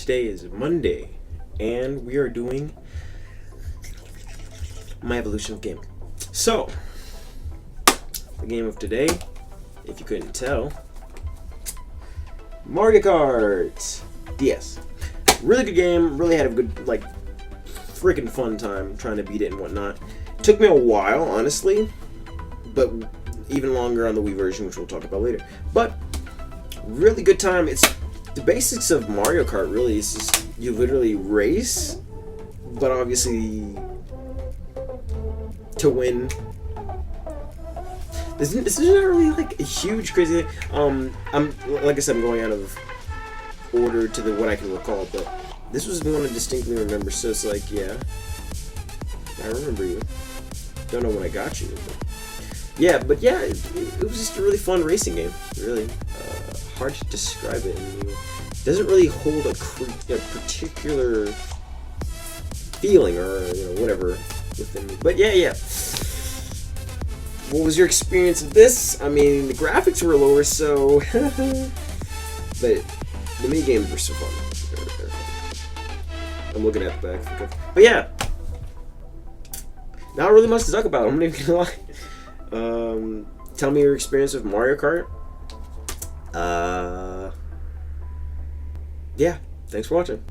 Today is Monday, and we are doing my evolution of gaming. So, the game of today, if you couldn't tell, Mario Kart DS. Really good game. Really had a good, freaking fun time trying to beat it and whatnot. Took me a while, honestly, but even longer on the Wii version, which we'll talk about later. But really good time. It's the basics of Mario Kart. Really, it's just you literally race, but obviously to win. This is not really like a huge crazy thing. I'm like I said, I'm going out of order to what I can recall, but this was one I distinctly remember. So it's like, yeah, I remember you. Don't know when I got you, but yeah, it was just a really fun racing game. Really hard to describe it. And it doesn't really hold a particular feeling or whatever within me. But yeah. What was your experience of this? I mean, the graphics were lower, so but the mini games were so fun. They're fun. I'm looking at the back. But yeah, not really much to talk about. I'm not even gonna lie. Tell me your experience with Mario Kart. Yeah, thanks for watching.